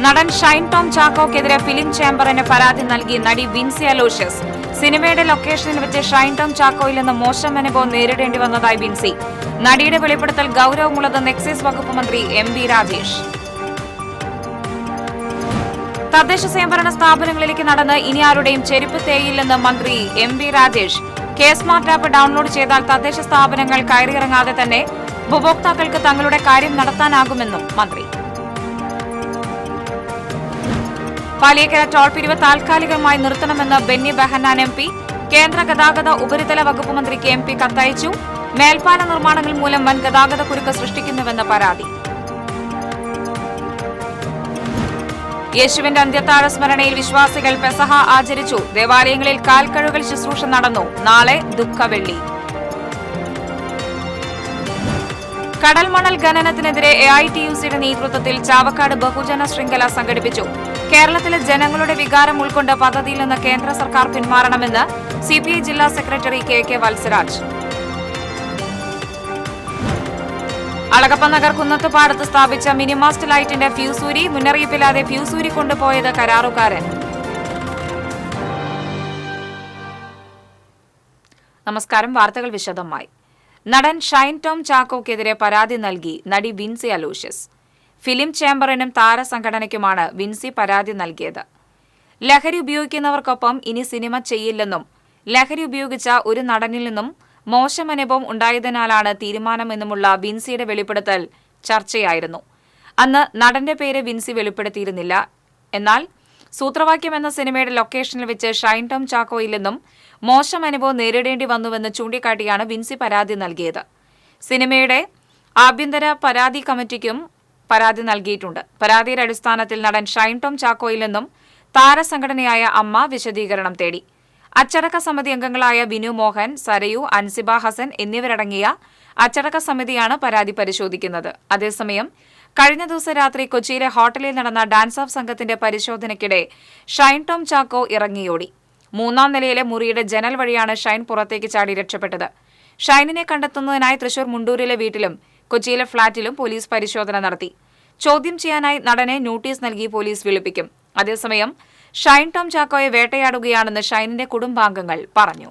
നടൻ ഷൈൻ ടോം ചാക്കോക്കെതിരെ ഫിലിം ചേംബറിന് പരാതി നൽകി നടി വിൻസി അലോഷ്യസ്. സിനിമയുടെ ലൊക്കേഷനിൽ വെച്ച് ഷൈൻ ടോം ചാക്കോയിൽ നിന്ന് മോശം അനുഭവം നേരിടേണ്ടി വന്നതായി വിൻസി. നടിയുടെ വെളിപ്പെടുത്തൽ ഗൌരവമുള്ളതെന്ന് എക്സൈസ് വകുപ്പ് മന്ത്രി എം വി രാജേഷ്. തദ്ദേശ സ്വയംഭരണ സ്ഥാപനങ്ങളിലേക്ക് നടന്ന് ഇനി ആരുടെയും ചെരുപ്പ് തേയില്ലെന്ന് മന്ത്രി M V Rajesh. K smart app download ചെയ്താൽ തദ്ദേശ സ്ഥാപനങ്ങൾ കയറിയിറങ്ങാതെ തന്നെ ഉപഭോക്താക്കൾക്ക് തങ്ങളുടെ കാര്യം നടത്താനാകുമെന്നും മന്ത്രി. പാലിയേക്കര ടോൾ പിരിവ് താൽക്കാലികമായി നിർത്തണമെന്ന് ബെന്നി ബെഹന്നാൻ എം പി. കേന്ദ്ര ഗതാഗത ഉപരിതല വകുപ്പ് മന്ത്രിക്ക് എം പി കത്തയച്ചു. മേൽപ്പാല നിർമ്മാണങ്ങൾ മൂലം വൻ ഗതാഗത കുരുക്ക് സൃഷ്ടിക്കുന്നുവെന്ന പരാതി. യേശുവിന്റെ അന്ത്യത്താഴ സ്മരണയിൽ വിശ്വാസികൾ പെസഹ ആചരിച്ചു. ദേവാലയങ്ങളിൽ കാൽക്കഴുകൽ ശുശ്രൂഷ നടന്നു. നാളെ ദുഃഖവെള്ളി. കടൽമണൽ ഖനനത്തിനെതിരെ AITUCയുടെ നേതൃത്വത്തിൽ ചാവക്കാട് ബഹുജന ശൃംഖല സംഘടിപ്പിച്ചു. കേരളത്തിലെ ജനങ്ങളുടെ വികാരം ഉൾക്കൊണ്ട് പദ്ധതിയിൽ നിന്ന് കേന്ദ്ര സർക്കാർ പിന്മാറണമെന്ന് CPI ജില്ലാ സെക്രട്ടറി KK വത്സരാജ്. അളഗപ്പനഗർ കുന്നത്തുപാടത്ത് സ്ഥാപിച്ച മിനിമാസ്റ്റ് ലൈറ്റിന്റെ ഫ്യൂസൂരി മുന്നറിയിപ്പില്ലാതെ ഫ്യൂസൂരി കൊണ്ടുപോയത് കരാറുകാരൻ. നമസ്കാരം. വാർത്തകൾ വിശദമായി. നടൻ ഷൈൻ ടോം ചാക്കോക്കെതിരെ പരാതി നൽകി നടി വിൻസി അലോഷ്യസ്. ഫിലിം ചേംബറിനും താരസംഘടനയ്ക്കുമാണ് വിൻസി പരാതി നൽകിയത്. ലഹരി ഉപയോഗിക്കുന്നവർക്കൊപ്പം ഇനി സിനിമ ചെയ്യില്ലെന്നും ലഹരി ഉപയോഗിച്ച ഒരു നടനിൽ നിന്നും മോശം അനുഭവം ഉണ്ടായതിനാലാണ് തീരുമാനമെന്നുമുള്ള വിൻസിയുടെ വെളിപ്പെടുത്തൽ ചർച്ചയായിരുന്നു. അന്ന് നടന്റെ പേര് വിൻസി വെളിപ്പെടുത്തിയിരുന്നില്ല. എന്നാൽ സൂത്രവാക്യം എന്ന സിനിമയുടെ ലൊക്കേഷനിൽ വെച്ച് ഷൈൻ ടോം ചാക്കോയിൽ നിന്നും മോശം അനുഭവം നേരിടേണ്ടി വന്നുവെന്ന് ചൂണ്ടിക്കാട്ടിയാണ് വിൻസി പരാതി നൽകിയത്. സിനിമയുടെ ആഭ്യന്തര പരാതി കമ്മിറ്റിക്കും പരാതി നൽകിയിട്ടുണ്ട്. പരാതിയുടെ അടിസ്ഥാനത്തിൽ നടൻ ഷൈൻ ടോം ചാക്കോയിൽ നിന്നും താരസംഘടനയായ അമ്മ വിശദീകരണം തേടി. അച്ചടക്ക സമിതി അംഗങ്ങളായ വിനു മോഹൻ, സരയു, അൻസിബ ഹസൻ എന്നിവരടങ്ങിയ അച്ചടക്ക സമിതിയാണ് പരാതി പരിശോധിക്കുന്നത്. അതേസമയം കഴിഞ്ഞ ദിവസം രാത്രി കൊച്ചിയിലെ ഹോട്ടലിൽ നടന്ന ഡാൻസ് ഓഫ് സംഘത്തിന്റെ പരിശോധനയ്ക്കിടെ ഷൈൻ ടോം ചാക്കോ ഇറങ്ങിയോടി. 3ാം നിലയിലെ മുറിയുടെ ജനൽ വഴിയാണ് ഷൈൻ പുറത്തേക്ക് ചാടി രക്ഷപ്പെട്ടത്. ഷൈനിനെ കണ്ടെത്തുന്നതിനായി തൃശൂർ മുണ്ടൂരിലെ വീട്ടിലും കൊച്ചിയിലെ ഫ്ളാറ്റിലും പോലീസ് പരിശോധന നടത്തി. ചോദ്യം ചെയ്യാനായി നടനെ നോട്ടീസ് നൽകി പോലീസ് വിളിപ്പിക്കും. അതേസമയം ഷൈൻ ടോം ചാക്കോയെ വേട്ടയാടുകയാണെന്ന് ഷൈനിന്റെ കുടുംബാംഗങ്ങൾ പറഞ്ഞു.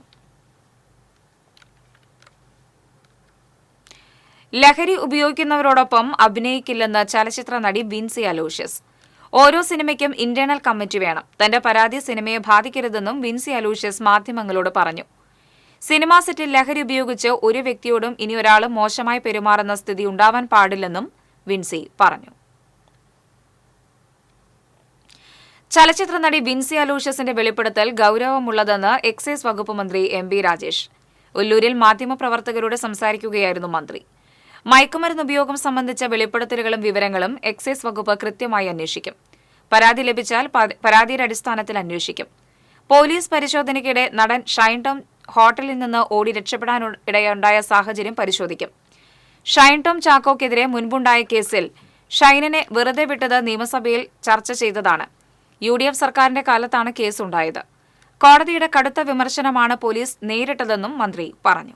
ലഹരി ഉപയോഗിക്കുന്നവരോടൊപ്പം അഭിനയിക്കില്ലെന്ന് ചലച്ചിത്ര നടി വിൻസി അലോഷ്യസ്. ഓരോ സിനിമയ്ക്കും ഇന്റേണൽ കമ്മിറ്റി വേണം. തന്റെ പരാതി സിനിമയെ ബാധിക്കരുതെന്നും വിൻസി അലോഷ്യസ് മാധ്യമങ്ങളോട് പറഞ്ഞു. സിനിമാ സെറ്റിൽ ലഹരി ഉപയോഗിച്ച് ഒരു വ്യക്തിയോടും ഇനി ഒരാളും മോശമായി പെരുമാറുന്ന സ്ഥിതി ഉണ്ടാവാൻ പാടില്ലെന്നും വിൻസി പറഞ്ഞു. ചലച്ചിത്ര നടി വിൻസി അലോഷ്യസിന്റെ വെളിപ്പെടുത്തൽ ഗൌരവമുള്ളതെന്ന് എക്സൈസ് വകുപ്പ് മന്ത്രി എം വി രാജേഷ്. ഒല്ലൂരിൽ മാധ്യമപ്രവർത്തകരോട് സംസാരിക്കുകയായിരുന്നു മന്ത്രി. മയക്കുമരുന്ന് ഉപയോഗം സംബന്ധിച്ച വെളിപ്പെടുത്തലുകളും വിവരങ്ങളും എക്സൈസ് വകുപ്പ് കൃത്യമായി അന്വേഷിക്കും. പരാതി ലഭിച്ചാൽ പരാതിയുടെ അടിസ്ഥാനത്തിൽ അന്വേഷിക്കും. പോലീസ് പരിശോധനയ്ക്കിടെ നടൻ ഷൈൻ ടോം ഹോട്ടലിൽ നിന്ന് ഓടി രക്ഷപ്പെടാനിടയുണ്ടായ സാഹചര്യം പരിശോധിക്കും. ഷൈൻ ടോം ചാക്കോക്കെതിരെ മുൻപുണ്ടായ കേസിൽ ഷൈനിനെ വെറുതെ വിട്ടത് നിയമസഭയിൽ ചർച്ച ചെയ്തതാണ്. UDF സർക്കാരിന്റെ കാലത്താണ് കേസുണ്ടായത്. കോടതിയുടെ കടുത്ത വിമർശനമാണ് പോലീസ് നേരിട്ടതെന്നും മന്ത്രി പറഞ്ഞു.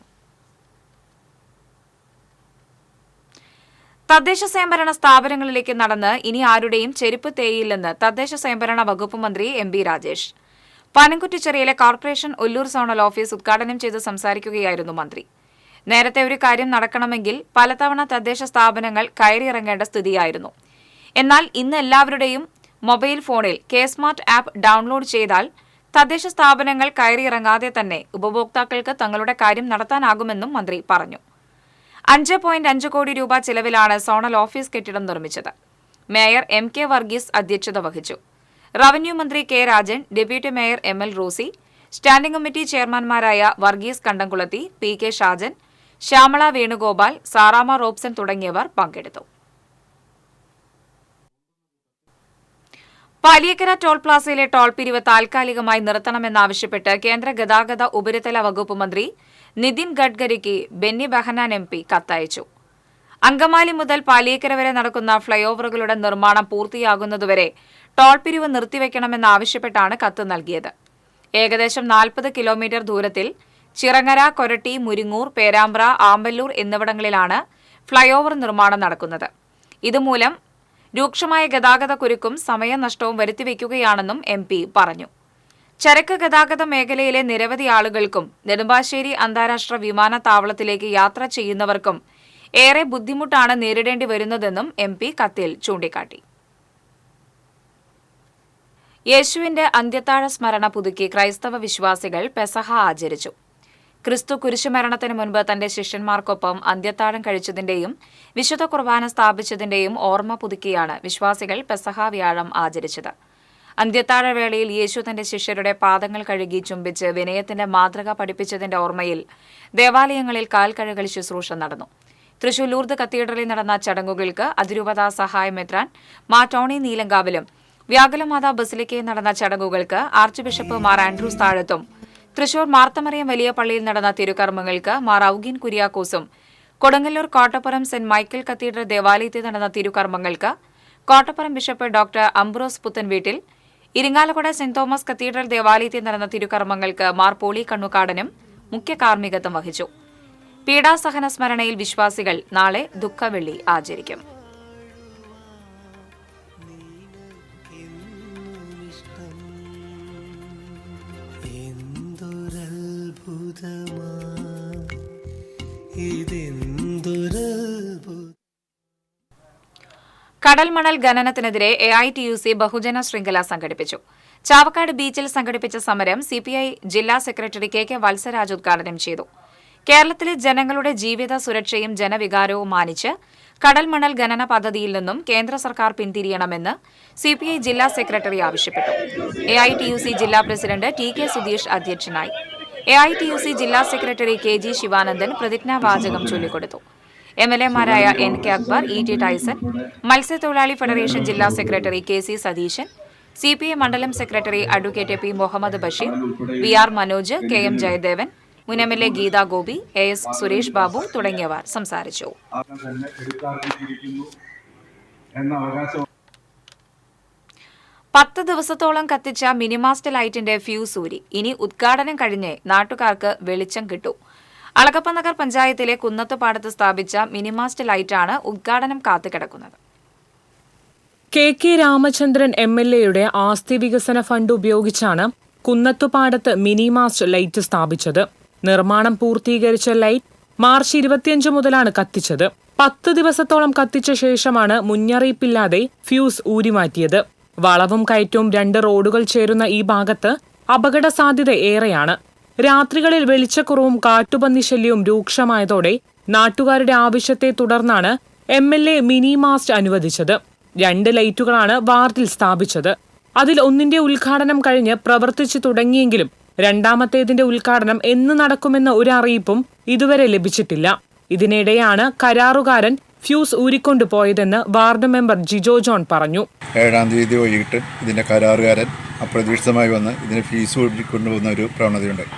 തദ്ദേശ സ്വയംഭരണ സ്ഥാപനങ്ങളിലേക്ക് നടന്ന് ഇനി ആരുടെയും ചെരുപ്പ് തേയില്ലെന്ന് തദ്ദേശ സ്വയംഭരണ വകുപ്പ് മന്ത്രി എം വി രാജേഷ്. പനംകുറ്റിച്ചിറയിലെ കോർപ്പറേഷൻ ഒല്ലൂർ സോണൽ ഓഫീസ് ഉദ്ഘാടനം ചെയ്ത് സംസാരിക്കുകയായിരുന്നു മന്ത്രി. നേരത്തെ ഒരു കാര്യം നടക്കണമെങ്കിൽ പലതവണ തദ്ദേശ സ്ഥാപനങ്ങൾ കയറിയിറങ്ങേണ്ട സ്ഥിതിയായിരുന്നു. എന്നാൽ ഇന്ന് എല്ലാവരുടെയും മൊബൈൽ ഫോണിൽ കെ സ്മാർട്ട് ആപ്പ് ഡൌൺലോഡ് ചെയ്താൽ തദ്ദേശ സ്ഥാപനങ്ങൾ കയറിയിറങ്ങാതെ തന്നെ ഉപഭോക്താക്കൾക്ക് തങ്ങളുടെ കാര്യം നടത്താനാകുമെന്നും മന്ത്രി പറഞ്ഞു. 5.5 കോടി രൂപ ചിലവിലാണ് സോണൽ ഓഫീസ് കെട്ടിടം നിർമ്മിച്ചത്. മേയർ MK വർഗീസ് അധ്യക്ഷത വഹിച്ചു. റവന്യൂ മന്ത്രി K Rajan, deputy mayor ML Rosy, standing committee ചെയർമാൻമാരായ വർഗീസ് കണ്ടംകുളത്തി, PK ഷാജൻ, ശ്യാമള വേണുഗോപാൽ, സാറാമ റോബ്സൺ തുടങ്ങിയവർ പങ്കെടുത്തു. പാലിയേക്കര ടോൾ പ്ലാസയിലെ ടോൾ പിരിവ് താൽക്കാലികമായി നിർത്തണമെന്നാവശ്യപ്പെട്ട് കേന്ദ്ര ഗതാഗത ഉപരിതല വകുപ്പ് മന്ത്രി നിതിൻ ഗഡ്കരിക്ക് ബെന്നി ബെഹന്നാൻ MP കത്തയച്ചു. അങ്കമാലി മുതൽ പാലിയേക്കര വരെ നടക്കുന്ന ഫ്ളൈഓവറുകളുടെ നിർമ്മാണം പൂർത്തിയാകുന്നതുവരെ ടോൾ പിരിവ് നിർത്തിവെക്കണമെന്നാവശ്യപ്പെട്ടാണ് കത്ത് നൽകിയത്. ഏകദേശം 40 കിലോമീറ്റർ ദൂരത്തിൽ ചിറങ്ങര, കൊരട്ടി, മുരിങ്ങൂർ, പേരാമ്പ്ര, ആമ്പല്ലൂർ എന്നിവിടങ്ങളിലാണ് ഫ്ളൈഓവർ നിർമ്മാണം നടക്കുന്നത്. ഇതുമൂലം രൂക്ഷമായ ഗതാഗത കുരുക്കും സമയനഷ്ടവും വരുത്തിവെക്കുകയാണെന്നും MP പറഞ്ഞു. ചരക്ക് ഗതാഗത മേഖലയിലെ നിരവധി ആളുകൾക്കും നെടുമ്പാശ്ശേരി അന്താരാഷ്ട്ര വിമാനത്താവളത്തിലേക്ക് യാത്ര ചെയ്യുന്നവർക്കും ഏറെ ബുദ്ധിമുട്ടാണ് നേരിടേണ്ടി വരുന്നതെന്നും MP കത്തിൽ ചൂണ്ടിക്കാട്ടി. യേശുവിന്റെ അന്ത്യത്താഴ സ്മരണ പുതുക്കി ക്രൈസ്തവ വിശ്വാസികൾ പെസഹ ആചരിച്ചു. ക്രിസ്തു കുരിശുമരണത്തിന് മുൻപ് തന്റെ ശിഷ്യന്മാർക്കൊപ്പം അന്ത്യത്താഴം കഴിച്ചതിന്റെയും വിശുദ്ധ കുർബാന സ്ഥാപിച്ചതിന്റെയും ഓർമ്മ പുതുക്കിയാണ് വിശ്വാസികൾ പെസഹ വ്യാഴം ആചരിച്ചത്. അന്ത്യത്താഴവേളയിൽ യേശു തന്റെ ശിഷ്യരുടെ പാദങ്ങൾ കഴുകി ചുംബിച്ച് വിനയത്തിന്റെ മാതൃക പഠിപ്പിച്ചതിന്റെ ഓർമ്മയിൽ ദേവാലയങ്ങളിൽ കാൽക്കഴുകൽ ശുശ്രൂഷ നടന്നു. തൃശൂർ ലൂർദ് കത്തീഡ്രലിൽ നടന്ന ചടങ്ങുകൾക്ക് അതിരൂപതാ സഹായ മെത്രാൻ മാർ ടോണി നീലങ്കാവിലും വ്യാകുലമാതാ ബസിലിക്കയിൽ നടന്ന ചടങ്ങുകൾക്ക് ആർച്ച് ബിഷപ്പ് മാർ ആൻഡ്രൂസ് താഴത്തും തൃശൂർ മാർത്തമറിയം വലിയ പള്ളിയിൽ നടന്ന തിരുക്കർമ്മങ്ങൾക്ക് മാർ ഔഗിൻ കുര്യാക്കോസും Kodungallur Kottappuram Saint Michael cathedral ദേവാലയത്തിൽ നടന്ന തിരുക്കർമ്മങ്ങൾക്ക് Kottappuram bishop doctor Ambrose Puthenveettil, Irinjalakuda Saint Thomas cathedral ദേവാലയത്തിൽ നടന്ന തിരുക്കർമ്മങ്ങൾക്ക് മാർ പോളി കണ്ണുകാടനും മുഖ്യ കാർമ്മികത്വം വഹിച്ചു. പീഡാസഹന സ്മരണയിൽ വിശ്വാസികൾ നാളെ ദുഃഖവെള്ളി ആചരിക്കും. കടൽമണൽ ഖനനത്തിനെതിരെ AITUC ബഹുജന ശൃംഖല സംഘടിപ്പിച്ചു. ചാവക്കാട് ബീച്ചിൽ സംഘടിപ്പിച്ച സമരം CPI ജില്ലാ സെക്രട്ടറി KK വത്സരാജ് ഉദ്ഘാടനം ചെയ്തു. കേരളത്തിലെ ജനങ്ങളുടെ ജീവിത സുരക്ഷയും ജനവികാരവും മാനിച്ച് കടൽമണൽ ഖനന പദ്ധതിയിൽ നിന്നും കേന്ദ്ര സർക്കാർ പിന്തിരിയണമെന്ന് CPI ജില്ലാ സെക്രട്ടറി ആവശ്യപ്പെട്ടു. AITUC ജില്ലാ പ്രസിഡന്റ് TK സുധീഷ് അധ്യക്ഷനായി. AITUC ജില്ലാ സെക്രട്ടറി KG ശിവാനന്ദൻ പ്രതിജ്ഞാവാചകം ചൊല്ലിക്കൊടുത്തു. MLAമാരായ NK അക്ബർ, ET ടൈസൺ, മത്സ്യത്തൊഴിലാളി ഫെഡറേഷൻ ജില്ലാ സെക്രട്ടറി KC സതീശൻ, CPI മണ്ഡലം secretary advocate P Muhammad Basheer, VR Manoj, KM Jayadevan, മുൻ MLA ഗീതാ ഗോപി, AS സുരേഷ് ബാബു തുടങ്ങിയവർ സംസാരിച്ചു. 10 ദിവസത്തോളം കത്തിച്ച മിനിമാസ്റ്റ് ലൈറ്റിന്റെ ഫ്യൂസ് ഊരി. ഇനി ഉദ്ഘാടനം കഴിഞ്ഞ് നാട്ടുകാർക്ക് വെളിച്ചം കിട്ടൂ. അളഗപ്പനഗർ പഞ്ചായത്തിലെ കുന്നത്തുപാടത്ത് സ്ഥാപിച്ച മിനിമാസ്റ്റ് ലൈറ്റാണ് ഉദ്ഘാടനം കാത്തുകിടക്കുന്നത്. KK രാമചന്ദ്രൻ MLAയുടെ ആസ്തി വികസന ഫണ്ട് ഉപയോഗിച്ചാണ് കുന്നത്തുപാടത്ത് മിനിമാസ്റ്റ് ലൈറ്റ് സ്ഥാപിച്ചത്. നിർമ്മാണം പൂർത്തീകരിച്ച ലൈറ്റ് മാർച്ച് 25 മുതലാണ് കത്തിച്ചത്. 10 ദിവസത്തോളം കത്തിച്ച ശേഷമാണ് മുന്നറിയിപ്പില്ലാതെ ഫ്യൂസ് ഊരിമാറ്റിയത്. വളവും കയറ്റവും 2 റോഡുകൾ ചേരുന്ന ഈ ഭാഗത്ത് അപകട സാധ്യത ഏറെയാണ്. രാത്രികളിൽ വെളിച്ചക്കുറവും കാട്ടുപന്നി ശല്യവും രൂക്ഷമായതോടെ നാട്ടുകാരുടെ ആവശ്യത്തെ തുടർന്നാണ് MLA മിനിമാസ്റ്റ് അനുവദിച്ചത്. 2 ലൈറ്റുകളാണ് വാർഡിൽ സ്ഥാപിച്ചത്. അതിൽ ഒന്നിന്റെ ഉദ്ഘാടനം കഴിഞ്ഞ് പ്രവർത്തിച്ചു തുടങ്ങിയെങ്കിലും രണ്ടാമത്തേതിന്റെ ഉദ്ഘാടനം എന്ന് നടക്കുമെന്ന ഒരു അറിയിപ്പും ഇതുവരെ ലഭിച്ചിട്ടില്ല. ഇതിനിടെയാണ് കരാറുകാരൻ ഫ്യൂസ് ഊരിക്കൊണ്ടുപോയതെന്ന് വാർഡ് മെമ്പർ ജിജോ ജോൺ പറഞ്ഞു. 7-ാം തീയതി വൈകിട്ട് ഇതിന്റെ കരാറുകാരൻ അപ്രതീക്ഷിതമായി വന്ന് ഇതിന് ഫീസ് ഊരിക്കൊണ്ടുപോകുന്ന ഒരു പ്രവണതയുണ്ടായി.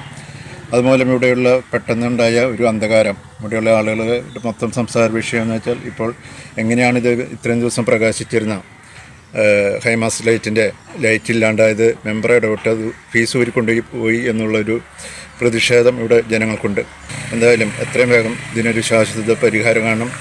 അതുമൂലം ഇവിടെയുള്ള പെട്ടെന്നുണ്ടായ ഒരു അന്ധകാരം, ഇവിടെയുള്ള ആളുകളുടെ മൊത്തം സംസാര വിഷയം എന്ന് വെച്ചാൽ ഇപ്പോൾ എങ്ങനെയാണിത് ഇത്രയും ദിവസം പ്രകാശിച്ചിരുന്ന ഹൈമാസ് ലൈറ്റിൻ്റെ ലൈറ്റില്ലാണ്ടായത് മെമ്പറെ ഇടപെട്ട് അത് ഫീസ് ഊരിക്കൊണ്ടുപോയി എന്നുള്ളൊരു പ്രതിഷേധം ഇവിടെ ജനങ്ങൾക്കുണ്ട്. എന്തായാലും എത്രയും വേഗം ഇതിനൊരു ശാശ്വത പരിഹാരം കാണണം.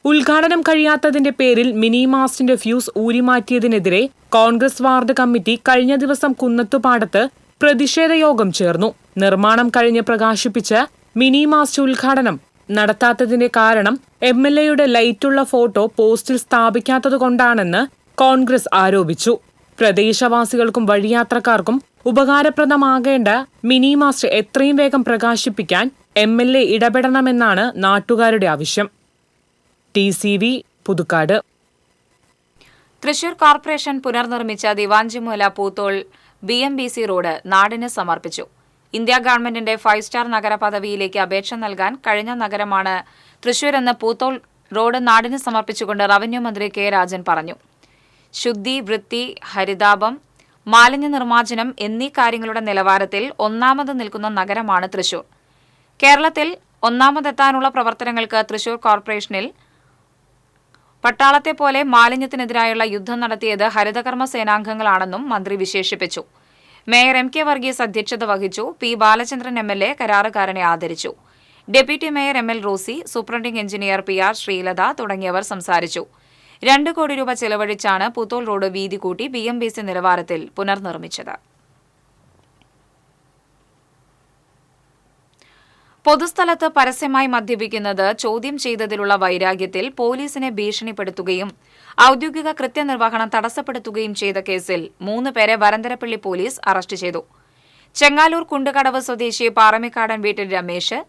ഉദ്ഘാടനം കഴിയാത്തതിന്റെ പേരിൽ മിനിമാസ്റ്റിന്റെ ഫ്യൂസ് ഊരിമാറ്റിയതിനെതിരെ കോൺഗ്രസ് വാർഡ് കമ്മിറ്റി കഴിഞ്ഞ ദിവസം കുന്നത്തുപാടത്ത് പ്രതിഷേധ യോഗം ചേർന്നു. നിർമ്മാണം കഴിഞ്ഞ് പ്രകാശിപ്പിച്ച മിനിമാസ്റ്റ് ഉദ്ഘാടനം നടത്താത്തതിന്റെ കാരണം MLAയുടെ ലൈറ്റുള്ള ഫോട്ടോ പോസ്റ്റിൽ സ്ഥാപിക്കാത്തതുകൊണ്ടാണെന്ന് കോൺഗ്രസ് ആരോപിച്ചു. പ്രദേശവാസികൾക്കും വഴിയാത്രക്കാർക്കും ഉപകാരപ്രദമാകേണ്ട മിനിമാസ്റ്റ് എത്രയും വേഗം പ്രകാശിപ്പിക്കാൻ MLA ഇടപെടണമെന്നാണ് നാട്ടുകാരുടെ ആവശ്യം. TCV പുതുക്കാട്. തൃശൂർ കോർപ്പറേഷൻ പുനർനിർമ്മിച്ച ദിവാഞ്ചിമൂല പൂത്തോൾ BMBC റോഡ് നാടിന് സമർപ്പിച്ചു. ഇന്ത്യ ഗവൺമെന്റിന്റെ 5 സ്റ്റാർ നഗര പദവിയിലേക്ക് അപേക്ഷ നൽകാൻ കഴിഞ്ഞ നഗരമാണ് തൃശൂരെന്ന് പൂത്തോൾ റോഡ് നാടിന് സമർപ്പിച്ചുകൊണ്ട് റവന്യൂ മന്ത്രി K രാജൻ പറഞ്ഞു. ശുദ്ധി, വൃത്തി, ഹരിതാപം, മാലിന്യ നിർമ്മാർജ്ജനം എന്നീ കാര്യങ്ങളുടെ നിലവാരത്തിൽ ഒന്നാമത് നിൽക്കുന്ന നഗരമാണ് തൃശൂർ. കേരളത്തിൽ ഒന്നാമതെത്താനുള്ള പ്രവർത്തനങ്ങൾക്ക് തൃശൂർ കോർപ്പറേഷനിൽ പട്ടാളത്തെ പോലെ മാലിന്യത്തിനെതിരായുള്ള യുദ്ധം നടത്തിയത് ഹരിതകർമ്മ സേനാംഗങ്ങളാണെന്നും മന്ത്രി വിശേഷിപ്പിച്ചു. മേയർ MK വർഗീസ് അധ്യക്ഷത വഹിച്ചു. P ബാലചന്ദ്രൻ MLA കരാറുകാരനെ ആദരിച്ചു. Deputy mayor ML Rosy, superintending engineer PR Sreelatha തുടങ്ങിയവർ സംസാരിച്ചു. 2 കോടി രൂപ ചെലവഴിച്ചാണ് പുത്തോൾ റോഡ് വീതി കൂട്ടി BMBC നിലവാരത്തിൽ പുനർനിർമ്മിച്ചത്. പൊതുസ്ഥലത്ത് പരസ്യമായി മദ്യപിക്കുന്നത് ചോദ്യം ചെയ്തതിലുള്ള വൈരാഗ്യത്തിൽ പോലീസിനെ ഭീഷണിപ്പെടുത്തുകയും ഔദ്യോഗിക കൃത്യനിർവഹണം തടസ്സപ്പെടുത്തുകയും ചെയ്ത കേസിൽ 3 പേരെ വരന്തരപ്പള്ളി പോലീസ് അറസ്റ്റ് ചെയ്തു. ചെങ്ങാലൂർ കുണ്ടുകടവ് സ്വദേശി പാറമിക്കാടൻ വീട്ടിൽ രമേശ്,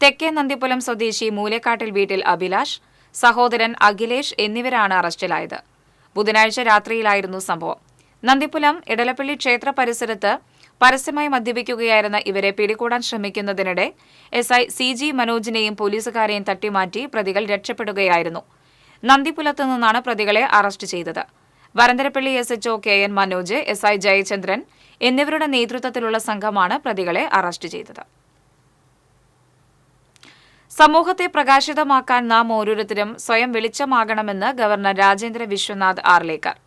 തെക്കേ നന്ദിപ്പുലം സ്വദേശി മൂലേക്കാട്ടിൽ വീട്ടിൽ അഭിലാഷ്, സഹോദരൻ അഖിലേഷ് എന്നിവരാണ് അറസ്റ്റിലായത്. ബുധനാഴ്ച രാത്രിയിലായിരുന്നു സംഭവം. നന്ദിപ്പുലം ഇടലപ്പള്ളി ക്ഷേത്ര പരിസരത്ത് പരസ്യമായി മദ്യപിക്കുകയായിരുന്ന ഇവരെ പിടികൂടാൻ ശ്രമിക്കുന്നതിനിടെ SI CG മനോജിനെയും പോലീസുകാരെയും തട്ടിമാറ്റി പ്രതികൾ രക്ഷപ്പെടുകയായിരുന്നു. നന്ദിപ്പുലത്ത് നിന്നാണ് പ്രതികളെ അറസ്റ്റ് ചെയ്തത്. Varantharappilly SHO KN Manoj, SI Jayachandran എന്നിവരുടെ നേതൃത്വത്തിലുള്ള സംഘമാണ് പ്രതികളെ അറസ്റ്റ് ചെയ്തത്. സമൂഹത്തെ പ്രകാശിതമാക്കാൻ നാം ഓരോരുത്തരും സ്വയം വെളിച്ചമാകണമെന്ന് governor Rajendra Vishwanath Arlekar.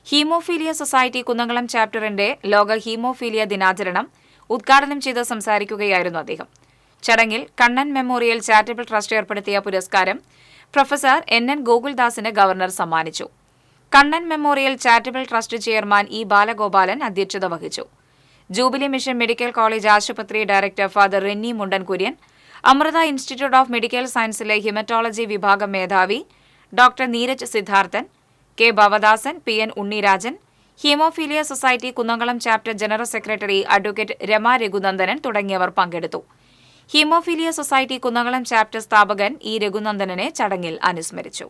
Haemophilia society Kunnamkulam ചാപ്റ്ററിന്റെ ലോക ഹീമോഫീലിയ ദിനാചരണം ഉദ്ഘാടനം ചെയ്ത് സംസാരിക്കുകയായിരുന്നു അദ്ദേഹം. ചടങ്ങിൽ കണ്ണൻ മെമ്മോറിയൽ ചാരിറ്റബിൾ ട്രസ്റ്റ് ഏർപ്പെടുത്തിയ പുരസ്കാരം പ്രൊഫസർ NN ഗോകുൽദാസിന് ഗവർണർ സമ്മാനിച്ചു. Kannan memorial charitable trust chairman E Balagopalan അധ്യക്ഷത വഹിച്ചു. ജൂബിലി മിഷൻ മെഡിക്കൽ കോളേജ് ആശുപത്രി director father Renny Mundan Kurian, Amrita institute of medical സയൻസിലെ ഹിമറ്റോളജി വിഭാഗം മേധാവി doctor Neeraj Sidharthan, K Bhavadasan, PN Unnirajan, haemophilia society Kunnamkulam chapter general secretary advocate Rama Raghunandanan തുടങ്ങിയവർ പങ്കെടുത്തു. ഹീമോഫീലിയ സൊസൈറ്റി കുന്നംകുളം ചാപ്റ്റർ സ്ഥാപകൻ E രഘുനന്ദനനെ ചടങ്ങിൽ അനുസ്മരിച്ചു.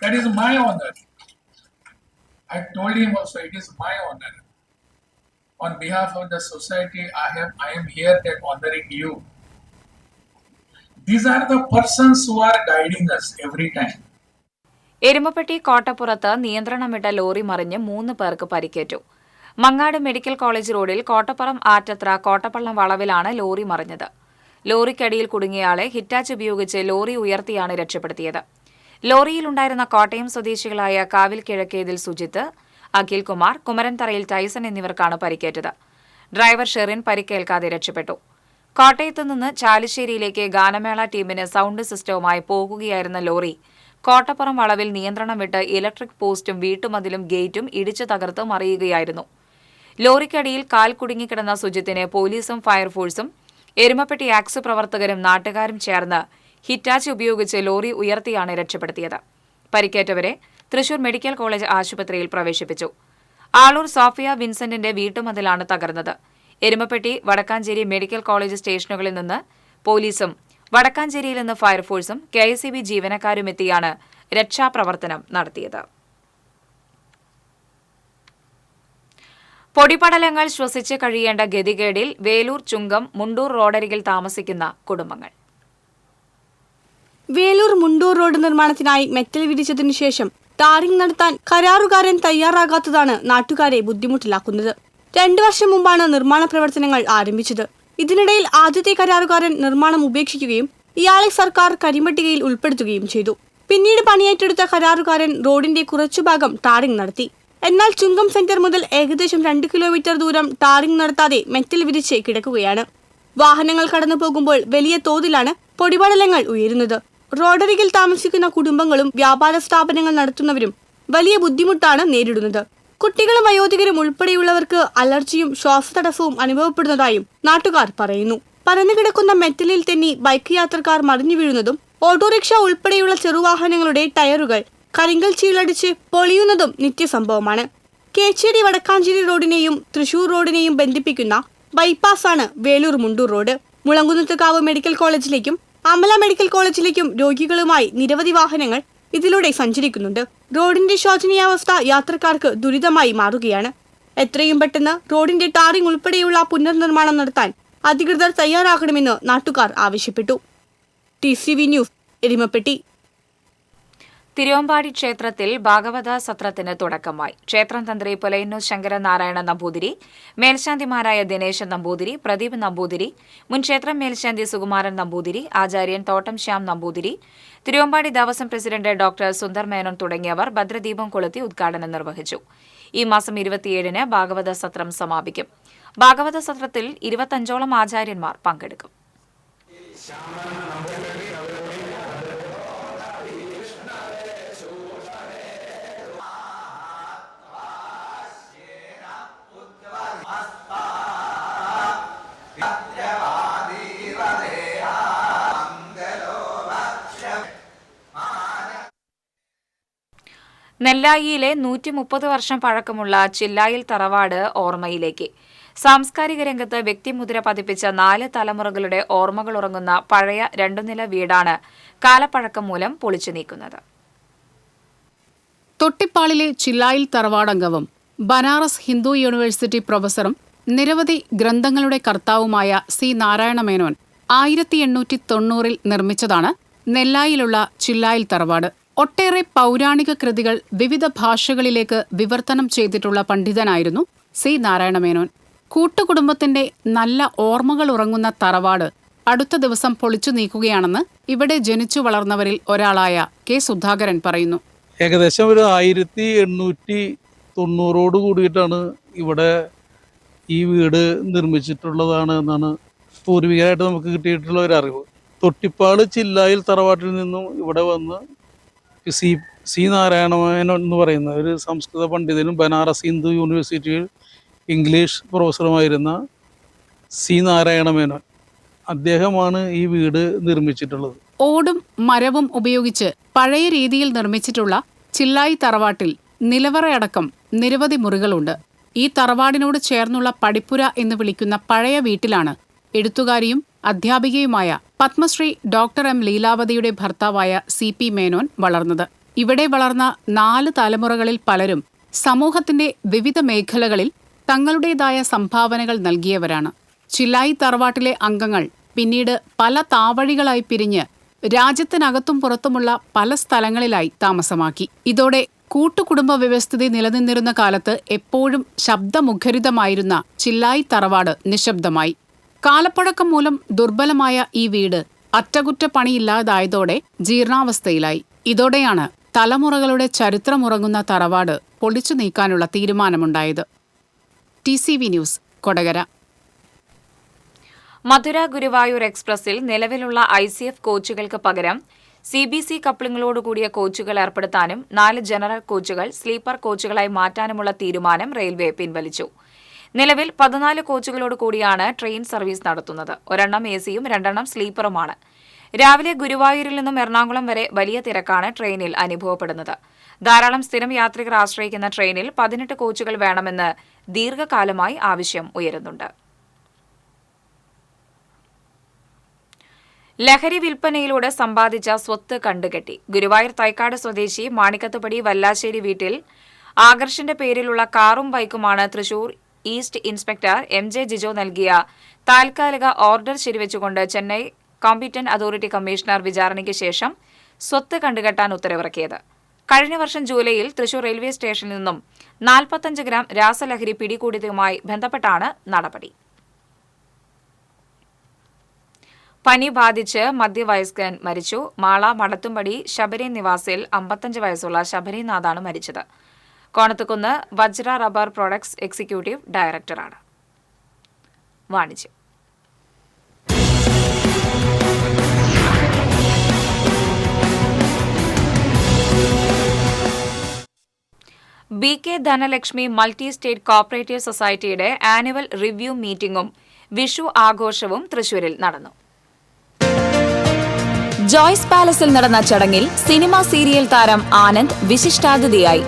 That is my honor. I told him also it is my honor. On behalf of the society, I am here that honoring you. These are the persons who are guiding us every time. Erumapetty കോട്ടപ്പുറത്ത് നിയന്ത്രണം വിട്ട lorry മറിഞ്ഞ് 3 പേർക്ക് പരിക്കേറ്റു. Mangad medical college റോഡിൽ Kottappuram Attathara കോട്ടപ്പള്ളം വളവിലാണ് lorry മറിഞ്ഞത്. ലോറിക്കടിയിൽ കുടുങ്ങിയയാളെ Hitachi ഉപയോഗിച്ച് lorry ഉയർത്തിയാണ് രക്ഷപ്പെടുത്തിയത്. ലോറിയിലുണ്ടായിരുന്ന കോട്ടയം സ്വദേശികളായ കാവിൽ കിഴക്കേതിൽ സുജിത്ത്, അഖിൽ കുമാർ, കുമരൻതറയിൽ ടൈസൺ എന്നിവർക്കാണ് പരിക്കേറ്റത്. ഡ്രൈവർ ഷെറിൻ പരിക്കേൽക്കാതെ രക്ഷപ്പെട്ടു. കോട്ടയത്ത് നിന്ന് ചാലിശ്ശേരിയിലേക്ക് ഗാനമേള ടീമിന് സൗണ്ട് സിസ്റ്റവുമായി പോകുകയായിരുന്ന ലോറി കോട്ടപ്പുറം വളവിൽ നിയന്ത്രണം വിട്ട് ഇലക്ട്രിക് പോസ്റ്റും വീട്ടുമതിലും ഗേറ്റും ഇടിച്ചു തകർത്ത് മറിയുകയായിരുന്നു. ലോറിക്കടിയിൽ കാൽ കുടുങ്ങിക്കിടന്ന സുജിത്തിനെ പോലീസും ഫയർഫോഴ്സും എരുമപ്പെട്ടി ആക്സ് പ്രവർത്തകരും നാട്ടുകാരും ചേർന്ന് ഹിറ്റാച്ച് ഉപയോഗിച്ച് ലോറി ഉയർത്തിയാണ് രക്ഷപ്പെടുത്തിയത്. പരിക്കേറ്റവരെ തൃശൂർ മെഡിക്കൽ കോളേജ് ആശുപത്രിയിൽ പ്രവേശിപ്പിച്ചു. ആളൂർ സോഫിയ വിൻസെന്റിന്റെ വീട്ടുമതിലാണ് തകർന്നത്. എരുമപ്പെട്ടി, വടക്കാഞ്ചേരി മെഡിക്കൽ കോളേജ് സ്റ്റേഷനുകളിൽ നിന്ന് പോലീസും വടക്കാഞ്ചേരിയിൽ നിന്ന് ഫയർഫോഴ്സും KICB ജീവനക്കാരും എത്തിയാണ് രക്ഷാപ്രവർത്തനം നടത്തിയത്. പൊടിപടലങ്ങൾ ശ്വസിച്ച് കഴിയേണ്ട ഗതികേടിൽ വേലൂർ ചുങ്കം മുണ്ടൂർ റോഡരികിൽ താമസിക്കുന്ന കുടുംബങ്ങൾ. വേലൂർ മുണ്ടൂർ റോഡ് നിർമ്മാണത്തിനായി മെറ്റൽ വിരിച്ചതിനു ശേഷം ടാറിംഗ് നടത്താൻ കരാറുകാരൻ തയ്യാറാകാത്തതാണ് നാട്ടുകാരെ ബുദ്ധിമുട്ടിലാക്കുന്നത്. 2 വർഷം മുമ്പാണ് നിർമ്മാണ പ്രവർത്തനങ്ങൾ ആരംഭിച്ചത്. ഇതിനിടയിൽ ആദ്യത്തെ കരാറുകാരൻ നിർമ്മാണം ഉപേക്ഷിക്കുകയും ഇയാളെ സർക്കാർ കരിമ്പട്ടികയിൽ ഉൾപ്പെടുത്തുകയും ചെയ്തു. പിന്നീട് പണിയേറ്റെടുത്ത കരാറുകാരൻ റോഡിന്റെ കുറച്ചുഭാഗം ടാറിംഗ് നടത്തി. എന്നാൽ ചുങ്കം സെന്റർ മുതൽ ഏകദേശം 2 കിലോമീറ്റർ ദൂരം ടാറിംഗ് നടത്താതെ മെറ്റൽ വിരിച്ച് കിടക്കുകയാണ്. വാഹനങ്ങൾ കടന്നു പോകുമ്പോൾ വലിയ തോതിലാണ് പൊടിപടലങ്ങൾ ഉയരുന്നത്. റോഡരികിൽ താമസിക്കുന്ന കുടുംബങ്ങളും വ്യാപാര സ്ഥാപനങ്ങൾ നടത്തുന്നവരും വലിയ ബുദ്ധിമുട്ടാണ് നേരിടുന്നത്. കുട്ടികളും വയോധികരും ഉൾപ്പെടെയുള്ളവർക്ക് അലർജിയും ശ്വാസതടസ്സവും അനുഭവപ്പെടുന്നതായും നാട്ടുകാർ പറയുന്നു. പരന്നുകിടക്കുന്ന മെറ്റലിൽ തന്നെ ബൈക്ക് യാത്രക്കാർ മറിഞ്ഞു വീഴുന്നതും ഓട്ടോറിക്ഷ ഉൾപ്പെടെയുള്ള ചെറുവാഹനങ്ങളുടെ ടയറുകൾ കരിങ്കൽ ചീളടിച്ച് പൊളിയുന്നതും നിത്യസംഭവമാണ്. കേച്ചേരി വടക്കാഞ്ചേരി റോഡിനെയും തൃശൂർ റോഡിനെയും ബന്ധിപ്പിക്കുന്ന ബൈപ്പാസാണ് വേലൂർ മുണ്ടൂർ റോഡ്. മുളങ്കുന്നത്തുകാവ് മെഡിക്കൽ കോളേജിലേക്കും അമല മെഡിക്കൽ കോളേജിലേക്കും രോഗികളുമായി നിരവധി വാഹനങ്ങൾ ഇതിലൂടെ സഞ്ചരിക്കുന്നുണ്ട്. റോഡിന്റെ ശോചനീയാവസ്ഥ യാത്രക്കാർക്ക് ദുരിതമായി മാറുകയാണ്. എത്രയും പെട്ടെന്ന് റോഡിന്റെ ടാറിംഗ് ഉൾപ്പെടെയുള്ള പുനർനിർമ്മാണം നടത്താൻ അധികൃതർ തയ്യാറാകണമെന്ന് നാട്ടുകാർ ആവശ്യപ്പെട്ടു. TCV news, Erumapetty. തിരുവമ്പാടി ക്ഷേത്രത്തിൽ ഭാഗവത സത്രത്തിന് തുടക്കമായി. ക്ഷേത്രം തന്ത്രി പുലയന്നൂർ ശങ്കരനാരായണ നമ്പൂതിരി, മേൽശാന്തിമാരായ ദിനേശൻ നമ്പൂതിരി, പ്രദീപ് നമ്പൂതിരി, മുൻ ക്ഷേത്രം മേൽശാന്തി സുകുമാരൻ നമ്പൂതിരി, ആചാര്യൻ തോട്ടം ശ്യാം നമ്പൂതിരി, തിരുവമ്പാടി ദേവസ്വം പ്രസിഡന്റ് ഡോക്ടർ സുന്ദർ മേനോൻ തുടങ്ങിയവർ ഭദ്രദീപം കൊളുത്തി ഉദ്ഘാടനം നിർവഹിച്ചു. ഈ മാസം 27-ന് ഭാഗവത സത്രം സമാപിക്കും. ഭാഗവത സത്രത്തിൽ 25ഓളം ആചാര്യന്മാർ പങ്കെടുക്കും. നെല്ലായിയിലെ 130 വർഷം പഴക്കമുള്ള ചില്ലായിൽ തറവാട് ഓർമ്മയിലേക്ക്. സാംസ്കാരിക രംഗത്ത് വ്യക്തിമുദ്ര പതിപ്പിച്ച 4 തലമുറകളുടെ ഓർമ്മകൾ ഉറങ്ങുന്ന പഴയ 2 നില വീടാണ് കാലപ്പഴക്കം മൂലം പൊളിച്ചു നീക്കുന്നത്. തൊട്ടിപ്പാളിലെ ചില്ലായിൽ തറവാടംഗവും ബനാറസ് ഹിന്ദു യൂണിവേഴ്സിറ്റി പ്രൊഫസറും നിരവധി ഗ്രന്ഥങ്ങളുടെ കർത്താവുമായ സി നാരായണ മേനോൻ 1890 നിർമ്മിച്ചതാണ് നെല്ലായിലുള്ള ചില്ലായിൽ തറവാട്. ഒട്ടേറെ പൗരാണിക കൃതികൾ വിവിധ ഭാഷകളിലേക്ക് വിവർത്തനം ചെയ്തിട്ടുള്ള പണ്ഡിതനായിരുന്നു സി നാരായണ മേനോൻ. കൂട്ടുകുടുംബത്തിന്റെ നല്ല ഓർമ്മകൾ ഉറങ്ങുന്ന തറവാട് അടുത്ത ദിവസം പൊളിച്ചു നീക്കുകയാണെന്ന് ഇവിടെ ജനിച്ചു വളർന്നവരിൽ ഒരാളായ കെ സുധാകരൻ പറയുന്നു. ഏകദേശം ഒരു 1890 കൂടിയിട്ടാണ് ഇവിടെ ഈ വീട് നിർമ്മിച്ചിട്ടുള്ളതാണ് എന്നാണ് പൂർവികരായിട്ട് നമുക്ക് കിട്ടിയിട്ടുള്ള ഒരു അറിവ്. തൊട്ടിപ്പാട് ചില്ലായിൽ തറവാട്ടിൽ നിന്നും ഇവിടെ വന്ന് സി നാരായണ മേനോൻ എന്ന് പറയുന്ന ഒരു സംസ്കൃത പണ്ഡിതനും ബനാറസ് ഹിന്ദു യൂണിവേഴ്സിറ്റിയിൽ ഇംഗ്ലീഷ് പ്രൊഫസറുമായിരുന്ന സി നാരായണ മേനോൻ, അദ്ദേഹമാണ് ഈ വീട് നിർമ്മിച്ചിട്ടുള്ളത്. ഓടും മരവും ഉപയോഗിച്ച് പഴയ രീതിയിൽ നിർമ്മിച്ചിട്ടുള്ള ചില്ലായി തറവാട്ടിൽ നിലവറയടക്കം നിരവധി മുറികളുണ്ട്. ഈ തറവാടിനോട് ചേർന്നുള്ള പടിപ്പുര എന്ന് വിളിക്കുന്ന പഴയ വീട്ടിലാണ് എഴുത്തുകാരിയും അധ്യാപികയുമായ പത്മശ്രീ ഡോക്ടർ എം ലീലാവതിയുടെ ഭർത്താവായ CP മേനോൻ വളർന്നത്. ഇവിടെ വളർന്ന 4 തലമുറകളിൽ പലരും സമൂഹത്തിന്റെ വിവിധ മേഖലകളിൽ തങ്ങളുടേതായ സംഭാവനകൾ നൽകിയവരാണ്. ചില്ലായി തറവാട്ടിലെ അംഗങ്ങൾ പിന്നീട് പല താവഴികളായി പിരിഞ്ഞ് രാജ്യത്തിനകത്തും പുറത്തുമുള്ള പല സ്ഥലങ്ങളിലായി താമസമാക്കി. ഇതോടെ കൂട്ടുകുടുംബ വ്യവസ്ഥിതി നിലനിന്നിരുന്ന കാലത്ത് എപ്പോഴും ശബ്ദമുഖരിതമായിരുന്ന ചില്ലായി തറവാട് നിശബ്ദമായി. കാലപ്പഴക്കം മൂലം ദുർബലമായ ഈ വീട് അറ്റകുറ്റപ്പണിയില്ലാതായതോടെ ജീർണാവസ്ഥയിലായി. ഇതോടെയാണ് തലമുറകളുടെ ചരിത്രമുറങ്ങുന്ന തറവാട് പൊളിച്ചു നീക്കാനുള്ള തീരുമാനമുണ്ടായത്. TCV news, Kodakara. മധുര ഗുരുവായൂർ എക്സ്പ്രസിൽ നിലവിലുള്ള ICF കോച്ചുകൾക്ക് പകരം CBC കപ്ലിംഗിലോടുകൂടിയ കോച്ചുകൾ ഏർപ്പെടുത്താനും 4 ജനറൽ കോച്ചുകൾ സ്ലീപ്പർ കോച്ചുകളായി മാറ്റാനുമുള്ള തീരുമാനം റെയിൽവേ പിൻവലിച്ചു. നിലവിൽ 14 കോച്ചുകളോട് കൂടിയാണ് ട്രെയിൻ സർവീസ് നടത്തുന്നത്. 1 AC-യും 2 സ്ലീപ്പറുമാണ്. രാവിലെ ഗുരുവായൂരിൽ നിന്നും എറണാകുളം വരെ വലിയ തിരക്കാണ് ട്രെയിനിൽ അനുഭവപ്പെടുന്നത്. ധാരാളം സ്ഥിരം യാത്രികർ ആശ്രയിക്കുന്ന ട്രെയിനിൽ 18 കോച്ചുകൾ വേണമെന്ന് ദീർഘകാലമായി ആവശ്യം ഉയരുന്നുണ്ട്. ലഹരി വിൽപ്പനയിലൂടെ സമ്പാദിച്ച സ്വത്ത് കണ്ടുകെട്ടി. ഗുരുവായൂർ തൈക്കാട് സ്വദേശി മാണിക്കത്തുപടി വല്ലാശ്ശേരി വീട്ടിൽ ആകർഷിന്റെ പേരിലുള്ള കാറും ബൈക്കുമാണ് Thrissur east inspector MJ Jijo നൽകിയ താൽക്കാലിക ഓർഡർ ശരിവെച്ചുകൊണ്ട് ചെന്നൈ കോമ്പീറ്റന്റ് അതോറിറ്റി കമ്മീഷണർ വിചാരണയ്ക്ക് ശേഷം സ്വത്ത് കണ്ടുകെട്ടാൻ ഉത്തരവിറക്കിയത്. കഴിഞ്ഞ വർഷം ജൂലൈയിൽ തൃശൂർ റെയിൽവേ സ്റ്റേഷനിൽ നിന്നും 45 ഗ്രാം രാസലഹരി പിടികൂടിയതുമായി ബന്ധപ്പെട്ടാണ് നടപടി. പനി ബാധിച്ച് മധ്യവയസ്കൻ മരിച്ചു. മാള മടത്തുംപടി ശബരി നിവാസിൽ 55 വയസ്സുള്ള ശബരിനാഥാണ് മരിച്ചത്. Konathukunnu Vajra rubber products executive ഡയറക്ടറാണ്. വാണിജ്യം. BK Dhanalakshmi multi state cooperative സൊസൈറ്റിയുടെ ആനുവൽ റിവ്യൂ മീറ്റിംഗും വിഷു ആഘോഷവും തൃശൂരിൽ നടന്നു. ജോയ്സ് പാലസിൽ നടന്ന ചടങ്ങിൽ സിനിമാ സീരിയൽ താരം ആനന്ദ് വിശിഷ്ടാതിഥിയായി.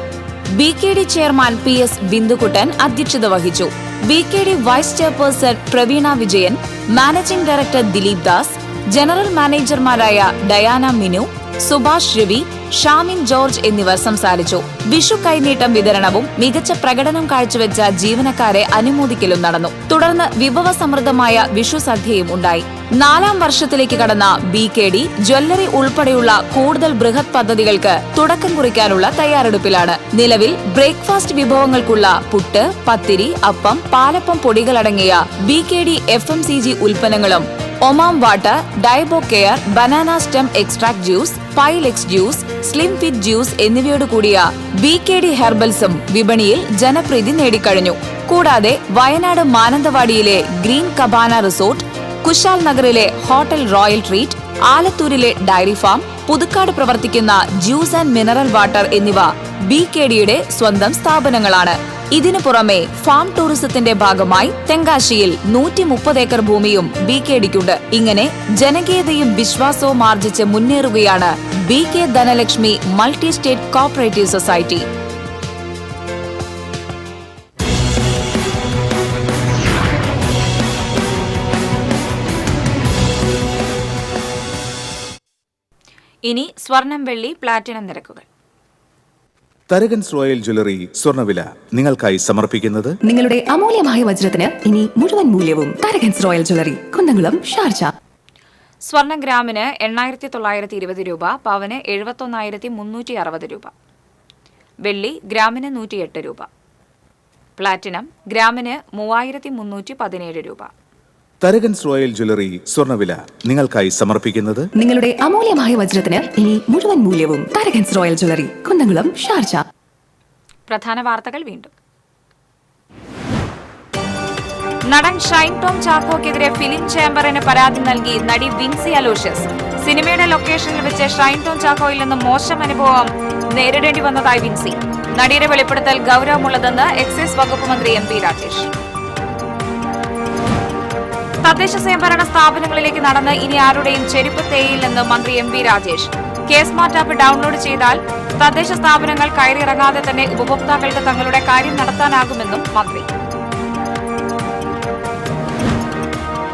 BKD ചെയർമാൻ PS ബിന്ദുകുട്ടൻ അധ്യക്ഷത വഹിച്ചു. BKD vice chairperson Praveena Vijayan, managing director Dileep Das, general മാനേജർമാരായ ഡയാന മിനു, സുഭാഷ് രവി, ഷാമിൻ ജോർജ് എന്നിവർ സംസാരിച്ചു. വിഷു കൈനീട്ടം വിതരണവും മികച്ച പ്രകടനം കാഴ്ചവെച്ച ജീവനക്കാരെ അനുമോദിക്കലും നടന്നു. തുടർന്ന് വിഭവസമൃദ്ധമായ വിഷു സദ്യയും ഉണ്ടായി. 4ാം വർഷത്തിലേക്ക് കടന്ന BKD ജ്വല്ലറി ഉൾപ്പെടെയുള്ള കൂടുതൽ ബൃഹത് പദ്ധതികൾക്ക് തുടക്കം കുറിക്കാനുള്ള തയ്യാറെടുപ്പിലാണ്. നിലവിൽ ബ്രേക്ക്ഫാസ്റ്റ് വിഭവങ്ങൾക്കുള്ള പുട്ട്, പത്തിരി, അപ്പം, പാലപ്പം പൊടികളടങ്ങിയ BKD FMCG ഉൽപ്പന്നങ്ങളും ഒമാം വാട്ടർ, ഡൈബോ care, banana stem extract juice, Pylex juice, slim fit juice എന്നിവയോട് കൂടിയ BKD ഹെർബൽസും വിപണിയിൽ ജനപ്രീതി നേടിക്കഴിഞ്ഞു. കൂടാതെ വയനാട് മാനന്തവാടിയിലെ ഗ്രീൻ കബാന റിസോർട്ട്, കുശാൽ നഗറിലെ ഹോട്ടൽ റോയൽ ട്രീറ്റ്, ആലത്തൂരിലെ ഡയറി ഫാം, പുതുക്കാട് പ്രവർത്തിക്കുന്ന ജ്യൂസ് ആൻഡ് മിനറൽ വാട്ടർ എന്നിവ BKDയുടെ സ്വന്തം സ്ഥാപനങ്ങളാണ്. ഇതിനു പുറമെ ഫാം ടൂറിസത്തിന്റെ ഭാഗമായി തെങ്കാശിയിൽ 130 ഏക്കർ ഭൂമിയും BKDക്കുണ്ട്. ഇങ്ങനെ ജനകീയതയും വിശ്വാസവും ആർജിച്ച് മുന്നേറുകയാണ് BK Dhanalakshmi Multi-State Cooperative Society. ഇനി സ്വർണം, വെള്ളി, പ്ലാറ്റിനം നിരക്കുകൾ. തരകൻസ് റോയൽ ജ്വല്ലറി സ്വർണ്ണവില നിങ്ങൾക്കായി സമർപ്പിക്കുന്നത് നിങ്ങളുടെ അമൂല്യമായ വജ്രത്തിന് ഇനി മുഴുവൻ മൂല്യവും Tharakans royal jewellery, Kunnamkulam, Sharjah. സ്വർണം ഗ്രാമിന് 8,920 രൂപ, പവന് 71,360 രൂപ. വെള്ളി ഗ്രാമിന് 108 രൂപ. പ്ലാറ്റിനം ഗ്രാമിന് 3,317 രൂപ. തരകൻസ് റോയൽ ജ്വല്ലറി സ്വർണ്ണവില നിങ്ങൾക്കായി സമർപ്പിക്കുന്നത് നിങ്ങളുടെ അമൂല്യമായ വജ്രത്തിന് ഇനി മുഴുവൻ മൂല്യവും Tharakans royal jewellery, Kunnamkulam, Sharjah. പ്രധാന വാർത്തകൾ വീണ്ടും. നടൻ ഷൈൻ ടോം ചാക്കോക്കെതിരെ ഫിലിം ചേംബറിന് പരാതി നൽകി നടി വിൻസി അലോഷ്യസ്. സിനിമയുടെ ലൊക്കേഷനിൽ വെച്ച് ഷൈൻ ടോം ചാക്കോയിൽ നിന്ന് മോശം അനുഭവം നേരിടേണ്ടി വന്നതായി വിൻസി. നടിയുടെ വെളിപ്പെടുത്തൽ ഗൌരവമുള്ളതെന്ന് എക്സൈസ് വകുപ്പ് മന്ത്രി MP രാജേഷ്. തദ്ദേശ സ്വയംഭരണ സ്ഥാപനങ്ങളിലേക്ക് നടന്ന് ഇനി ആരുടെയും ചെരുപ്പ് തേയില്ലെന്ന് മന്ത്രി MP രാജേഷ്. കേസ്മാർട്ട് ആപ്പ് ഡൌൺലോഡ് ചെയ്താൽ തദ്ദേശ സ്ഥാപനങ്ങൾ കയറിയിറങ്ങാതെ തന്നെ ഉപഭോക്താക്കൾക്ക് തങ്ങളുടെ കാര്യം നടത്താനാകുമെന്നും മന്ത്രി.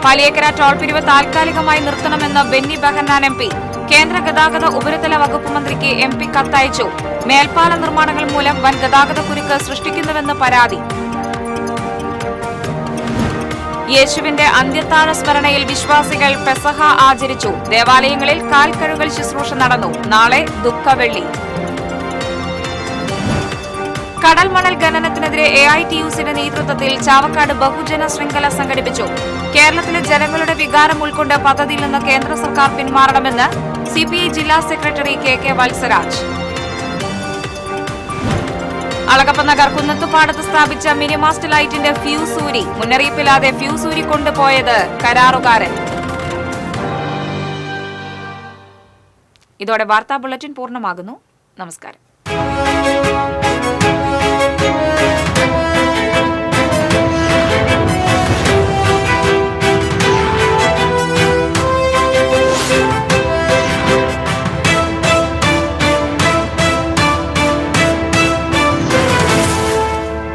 പാലിയേക്കര ടോൾ പിരിവ് താൽക്കാലികമായി നിർത്തണമെന്ന് ബെന്നി ബെഹന്നാൻ MP. കേന്ദ്ര ഗതാഗത ഉപരിതല വകുപ്പ് മന്ത്രിക്ക് MP കത്തയച്ചു. മേൽപ്പാല നിർമ്മാണങ്ങൾ മൂലം വൻ ഗതാഗത കുരുക്ക് സൃഷ്ടിക്കുന്നുവെന്ന് പരാതി. യേശുവിന്റെ അന്ത്യത്താഴ സ്മരണയിൽ വിശ്വാസികൾ പെസഹ ആചരിച്ചു. ദേവാലയങ്ങളിൽ കാൽക്കഴുകൽ ശുശ്രൂഷ നടന്നു. നാളെ ദുഃഖവെള്ളി. കടൽ മണൽ ഖനനത്തിനെതിരെ AITUCയുടെ നേതൃത്വത്തിൽ ചാവക്കാട് ബഹുജന ശൃംഖല സംഘടിപ്പിച്ചു. കേരളത്തിലെ ജനങ്ങളുടെ വികാരം ഉൾക്കൊണ്ട് പദ്ധതിയിൽ നിന്ന് കേന്ദ്ര സർക്കാർ പിന്മാറണമെന്ന് CPI ജില്ലാ സെക്രട്ടറി KK വത്സരാജ്. അളഗപ്പ നഗർ കുന്നത്തുപാടത്ത് സ്ഥാപിച്ച മിനിമാസ്റ്റ് ലൈറ്റിന്റെ ഫ്യൂസ് ഊരി. മുന്നറിയിപ്പില്ലാതെ ഫ്യൂസ് ഊരി കൊണ്ടുപോയത് കരാറുകാരൻ. ഇതോടെ വാർത്താ ബുള്ളറ്റിൻ പൂർണ്ണമാകുന്നു. നമസ്കാരം.